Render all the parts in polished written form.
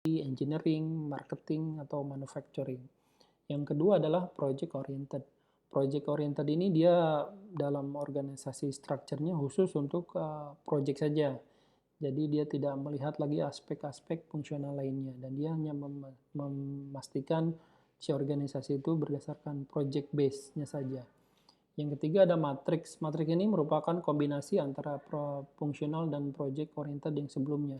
engineering, marketing, atau manufacturing. Yang kedua adalah project oriented. Project oriented ini dia dalam organisasi strukturnya khusus untuk project saja. Jadi dia tidak melihat lagi aspek-aspek fungsional lainnya dan dia hanya memastikan si organisasi itu berdasarkan project base-nya saja. Yang ketiga ada matrix. Matrix ini merupakan kombinasi antara fungsional dan project oriented yang sebelumnya.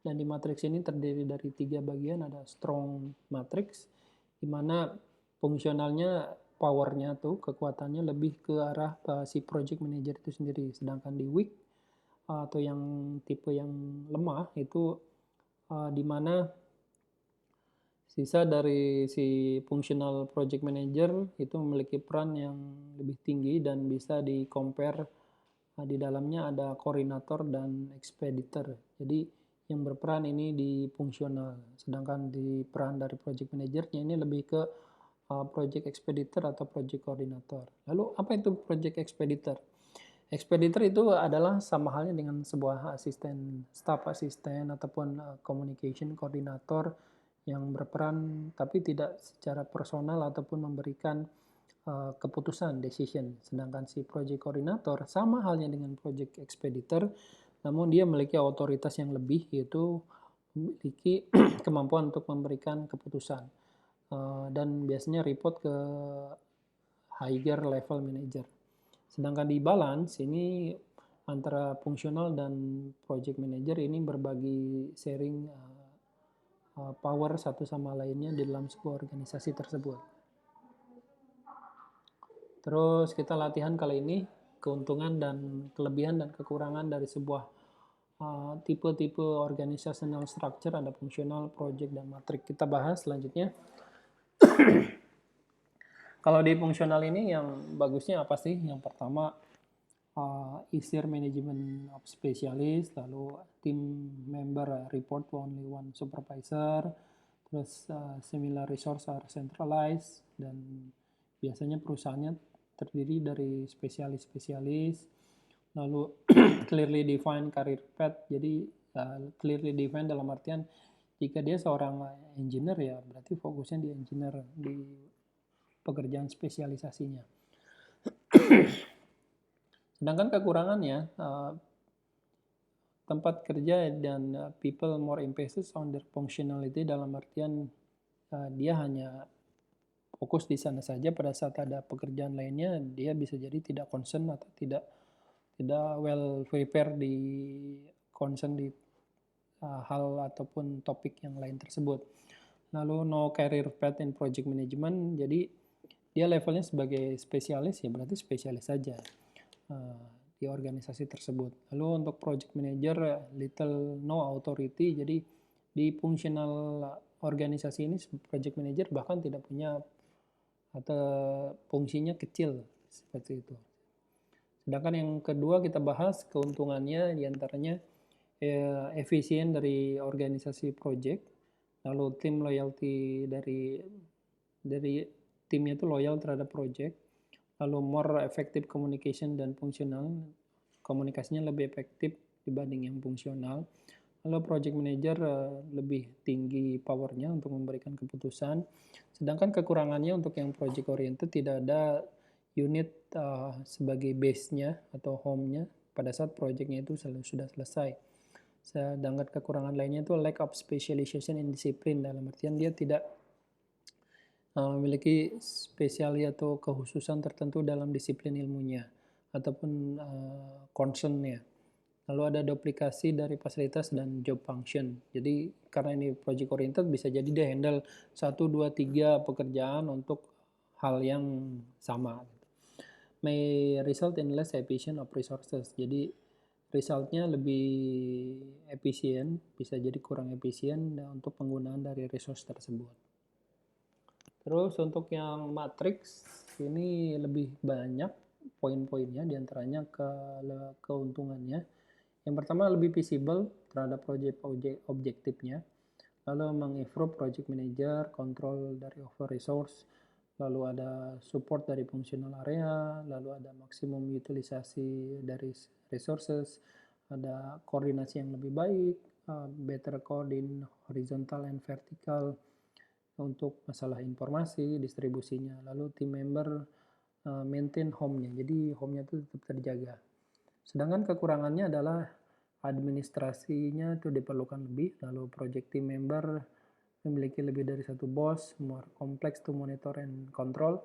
Dan di matrix ini terdiri dari 3 bagian, ada strong matrix, di mana fungsionalnya, powernya tuh, kekuatannya lebih ke arah si project manager itu sendiri. Sedangkan di weak atau yang tipe yang lemah itu di mana sisa dari si functional project manager itu memiliki peran yang lebih tinggi dan bisa di-compare di dalamnya ada koordinator dan ekspeditor. Jadi yang berperan ini di fungsional, sedangkan di peran dari project manajernya ini lebih ke project expeditor atau project koordinator. Lalu apa itu project expeditor? Expeditor itu adalah sama halnya dengan sebuah asisten, staff asisten ataupun communication koordinator yang berperan tapi tidak secara personal ataupun memberikan keputusan, decision. Sedangkan si project koordinator sama halnya dengan project expeditor, namun dia memiliki otoritas yang lebih, yaitu memiliki kemampuan untuk memberikan keputusan. Dan biasanya report ke higher level manager. Sedangkan di balance ini antara fungsional dan project manager ini berbagi sharing power satu sama lainnya di dalam sebuah organisasi tersebut. Terus kita latihan kali ini keuntungan dan kelebihan dan kekurangan dari sebuah tipe-tipe organizational structure, ada fungsional, project, dan matrix. Kita bahas selanjutnya. Kalau di fungsional ini yang bagusnya apa sih? Yang pertama, easier management of specialist, lalu team member report to only one supervisor, terus similar resource are centralized, dan biasanya perusahaannya terdiri dari spesialis-spesialis, lalu clearly defined career path. Jadi clearly defined dalam artian jika dia seorang engineer ya berarti fokusnya di engineer, di pekerjaan spesialisasinya. Sedangkan kekurangannya, tempat kerja dan people more emphasis on their functionality, dalam artian dia hanya fokus di sana saja, pada saat ada pekerjaan lainnya dia bisa jadi tidak concern atau tidak well prepare di concern di hal ataupun topik yang lain tersebut. Lalu no career path in project management, jadi dia levelnya sebagai spesialis ya berarti spesialis saja di organisasi tersebut. Lalu untuk project manager little no authority, jadi di fungsional organisasi ini project manager bahkan tidak punya atau fungsinya kecil seperti itu. Sedangkan yang kedua kita bahas keuntungannya, diantaranya efisien dari organisasi project, lalu tim loyalty dari timnya itu loyal terhadap project, lalu more effective communication dan fungsional, komunikasinya lebih efektif dibanding yang fungsional. Lalu project manager lebih tinggi powernya untuk memberikan keputusan. Sedangkan kekurangannya untuk yang project oriented tidak ada unit sebagai base-nya atau home-nya pada saat project-nya itu sudah selesai. Sedangkan kekurangan lainnya itu lack of specialization in discipline, dalam artian dia tidak memiliki spesiali atau kekhususan tertentu dalam disiplin ilmunya ataupun concern-nya. Lalu ada duplikasi dari fasilitas dan job function. Jadi karena ini project oriented bisa jadi dia handle 1, 2, 3 pekerjaan untuk hal yang sama. May result in less efficient of resources. Jadi resultnya lebih efisien, bisa jadi kurang efisien untuk penggunaan dari resource tersebut. Terus untuk yang matrix ini lebih banyak poin-poinnya, diantaranya keuntungannya. Yang pertama lebih visible terhadap project objektifnya, lalu mengimprove project manager, kontrol dari over resource, lalu ada support dari fungsional area, lalu ada maksimum utilisasi dari resources, ada koordinasi yang lebih baik, better horizontal and vertical untuk masalah informasi, distribusinya. Lalu tim member maintain home-nya, jadi home-nya itu tetap terjaga. Sedangkan kekurangannya adalah administrasinya itu diperlukan lebih, lalu project team member memiliki lebih dari satu bos, more complex to monitor and control,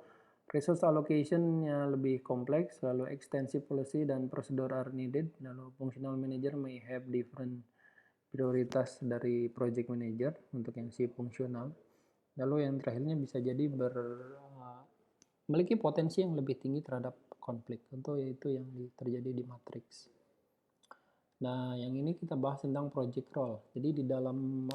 resource allocation-nya lebih kompleks, lalu extensive policy dan prosedur are needed, lalu functional manager may have different prioritas dari project manager untuk yang si fungsional. Lalu yang terakhirnya bisa jadi memiliki potensi yang lebih tinggi terhadap konflik. Tentu yaitu yang terjadi di matriks. Nah, yang ini kita bahas tentang project role. Jadi di dalam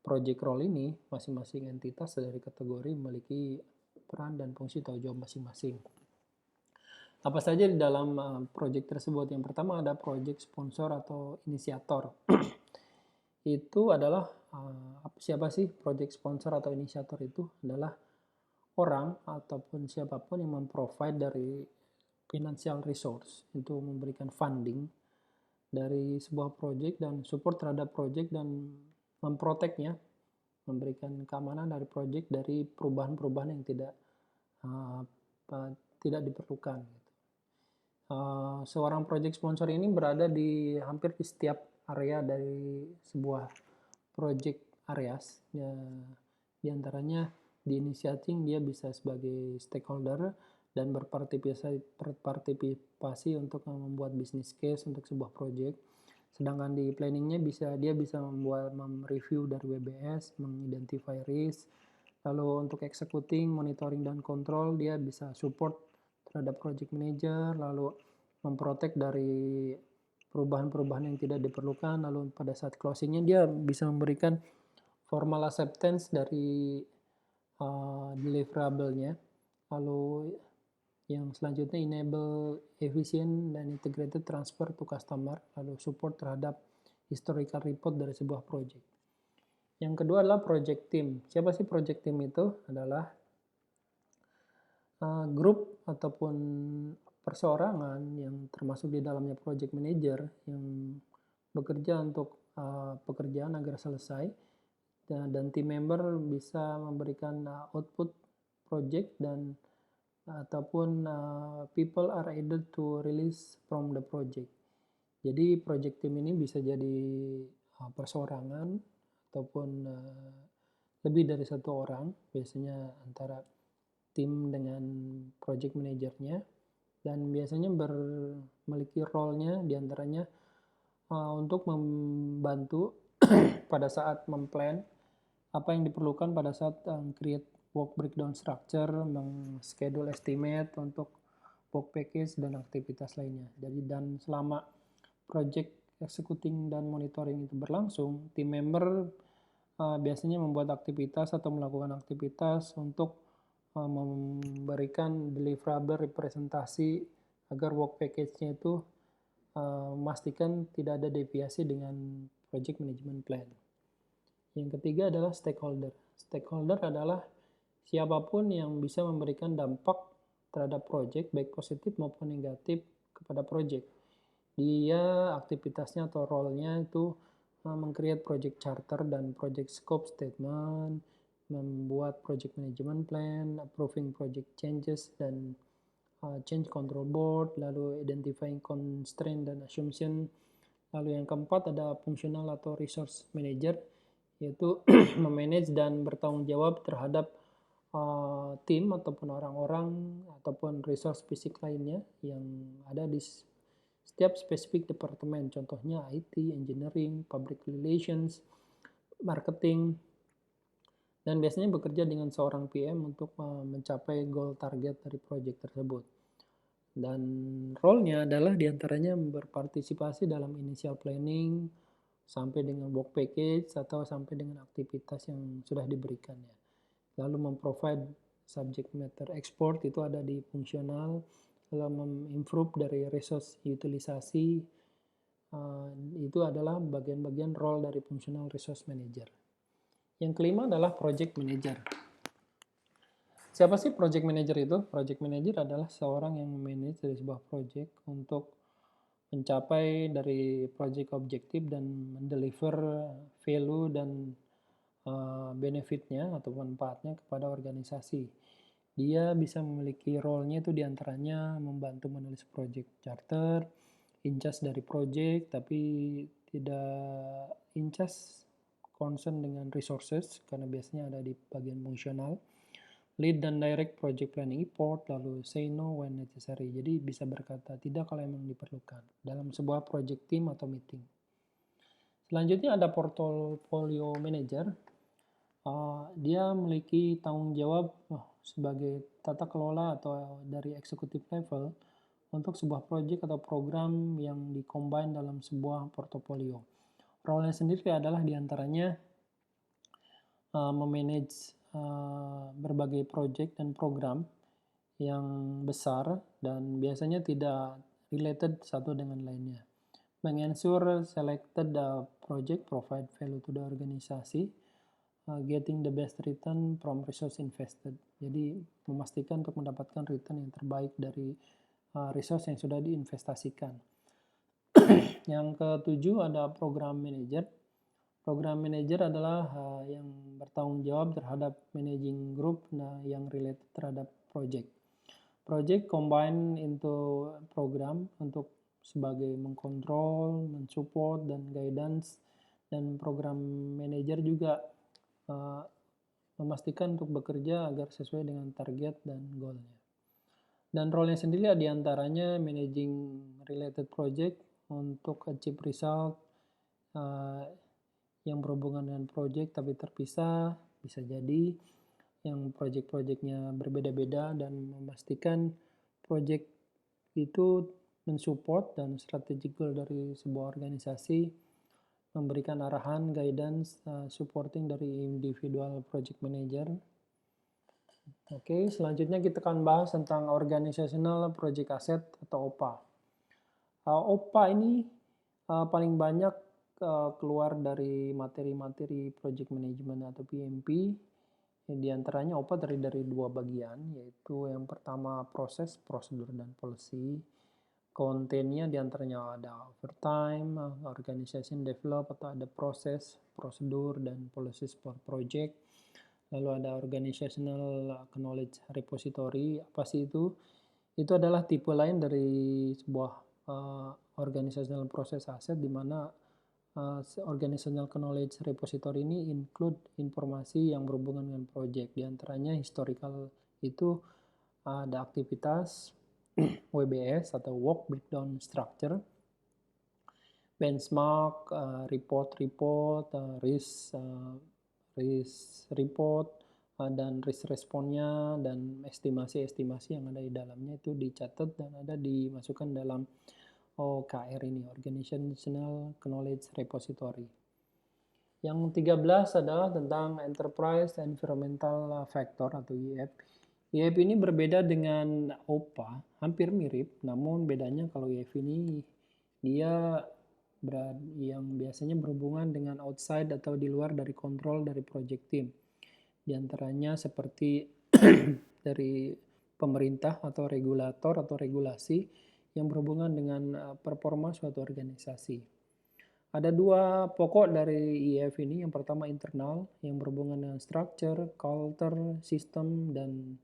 project role ini, masing-masing entitas dari kategori memiliki peran dan fungsi tanggung jawab masing-masing. Apa saja di dalam project tersebut? Yang pertama ada project sponsor atau inisiator. Itu adalah siapa sih project sponsor atau inisiator? Itu adalah orang ataupun siapapun yang memprovide dari financial resource, itu memberikan funding dari sebuah project dan support terhadap project dan memproteknya, memberikan keamanan dari project dari perubahan-perubahan yang tidak diperlukan. Seorang project sponsor ini berada di hampir di setiap area dari sebuah project areas. Ya, di antaranya di initiating dia bisa sebagai stakeholder dan berpartisipasi untuk membuat business case untuk sebuah project. Sedangkan di planningnya dia bisa mereview dari WBS, mengidentify risk. Lalu untuk executing, monitoring dan control dia bisa support terhadap project manager, lalu memprotek dari perubahan-perubahan yang tidak diperlukan. Lalu pada saat closingnya dia bisa memberikan formal acceptance dari deliverable-nya. Lalu yang selanjutnya enable efficient dan integrated transfer to customer, lalu support terhadap historical report dari sebuah project. Yang kedua adalah project team. Siapa sih project team itu? Adalah grup ataupun perseorangan yang termasuk di dalamnya project manager yang bekerja untuk pekerjaan agar selesai, dan tim member bisa memberikan output project dan ataupun people are able to release from the project. Jadi project team ini bisa jadi perseorangan ataupun lebih dari satu orang, biasanya antara tim dengan project manajernya, dan biasanya memiliki role-nya diantaranya untuk membantu pada saat memplan apa yang diperlukan pada saat create work breakdown structure, schedule estimate untuk work package dan aktivitas lainnya. Jadi dan selama project executing dan monitoring itu berlangsung, tim member biasanya membuat aktivitas atau melakukan aktivitas untuk memberikan deliverable representasi agar work package-nya itu memastikan tidak ada deviasi dengan project management plan. Yang ketiga adalah stakeholder. Stakeholder adalah siapapun yang bisa memberikan dampak terhadap project, baik positif maupun negatif kepada project. Dia aktivitasnya atau role-nya itu meng-create project charter dan project scope statement, membuat project management plan, approving project changes dan change control board, lalu identifying constraint dan assumption. Lalu yang keempat ada functional atau resource manager, yaitu memanage dan bertanggung jawab terhadap tim ataupun orang-orang ataupun resource fisik lainnya yang ada di setiap spesifik departemen, contohnya IT, engineering, public relations, marketing, dan biasanya bekerja dengan seorang PM untuk mencapai goal target dari project tersebut. Dan role-nya adalah diantaranya berpartisipasi dalam initial planning, sampai dengan work package atau sampai dengan aktivitas yang sudah diberikannya. Lalu memprovide subject matter export itu ada di fungsional, lalu memimprove dari resource utilisasi, itu adalah bagian-bagian role dari functional resource manager. Yang kelima adalah project manager. Siapa sih project manager itu? Project manager adalah seorang yang manage dari sebuah project untuk mencapai dari project objektif dan mendeliver value dan benefitnya atau manfaatnya kepada organisasi. Dia bisa memiliki role-nya itu diantaranya membantu menulis project charter, in charge dari project, tapi tidak in charge concern dengan resources, karena biasanya ada di bagian fungsional. Lead dan direct project planning report, lalu say no when necessary. Jadi bisa berkata tidak kalau memang diperlukan dalam sebuah project team atau meeting. Selanjutnya ada portfolio manager. Dia memiliki tanggung jawab sebagai tata kelola atau dari executive level untuk sebuah project atau program yang dikombine dalam sebuah portofolio. Role-nya sendiri adalah diantaranya memanage berbagai project dan program yang besar dan biasanya tidak related satu dengan lainnya. Mengensure selected project provide value to the organisasi, getting the best return from resource invested. Jadi memastikan untuk mendapatkan return yang terbaik dari resource yang sudah diinvestasikan. Yang ketujuh ada program manager. Program manager adalah yang bertanggung jawab terhadap managing group yang related terhadap project. Project combine into program untuk sebagai mengkontrol, mensupport, dan guidance. Dan program manager juga memastikan untuk bekerja agar sesuai dengan target dan goalnya. Dan role-nya sendiri diantaranya managing related project untuk achieve result yang berhubungan dengan project tapi terpisah, bisa jadi yang project-projectnya berbeda-beda, dan memastikan project itu mensupport dan strategic goal dari sebuah organisasi, memberikan arahan, guidance, supporting dari individual project manager. Oke, selanjutnya kita akan bahas tentang Organizational Project Asset atau OPA. OPA ini paling banyak keluar dari materi-materi project management atau PMP. Di antaranya OPA terdiri dari dua bagian, yaitu yang pertama proses, prosedur, dan policy. Kontennya diantaranya ada overtime, organization develop, atau ada proses, prosedur, dan policy for project. Lalu ada organizational knowledge repository. Apa sih itu? Itu adalah tipe lain dari sebuah organizational process asset, di mana organizational knowledge repository ini include informasi yang berhubungan dengan project. Di antaranya historical itu ada aktivitas, WBS atau Work Breakdown Structure, benchmark, report, risk report, dan risk responnya, dan estimasi-estimasi yang ada di dalamnya itu dicatat dan ada dimasukkan dalam OKR ini, Organizational Knowledge Repository. Yang 13 adalah tentang Enterprise Environmental Factor atau EF. EF ini berbeda dengan OPA, hampir mirip, namun bedanya kalau EF ini dia yang biasanya berhubungan dengan outside atau di luar dari kontrol dari project team. Di antaranya seperti dari pemerintah atau regulator atau regulasi yang berhubungan dengan performa suatu organisasi. Ada dua pokok dari EF ini. Yang pertama internal, yang berhubungan dengan structure, culture, system, dan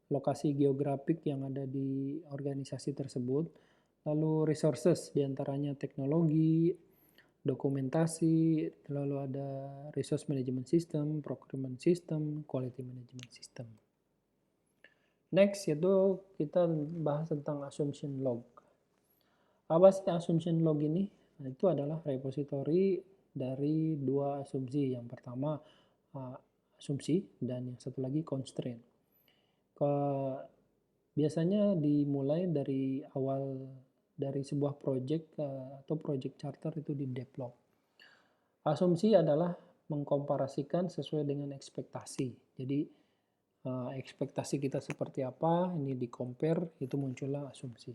lokasi geografik yang ada di organisasi tersebut. Lalu resources, diantaranya teknologi, dokumentasi, lalu ada resource management system, procurement system, quality management system. Next, yaitu kita bahas tentang assumption log. Apa sih assumption log ini? Nah, itu adalah repository dari dua asumsi. Yang pertama asumsi dan yang satu lagi constraint. Biasanya dimulai dari awal dari sebuah project atau project charter itu di develop. Asumsi adalah mengkomparasikan sesuai dengan ekspektasi. Jadi ekspektasi kita seperti apa, ini di compare, itu muncullah asumsi.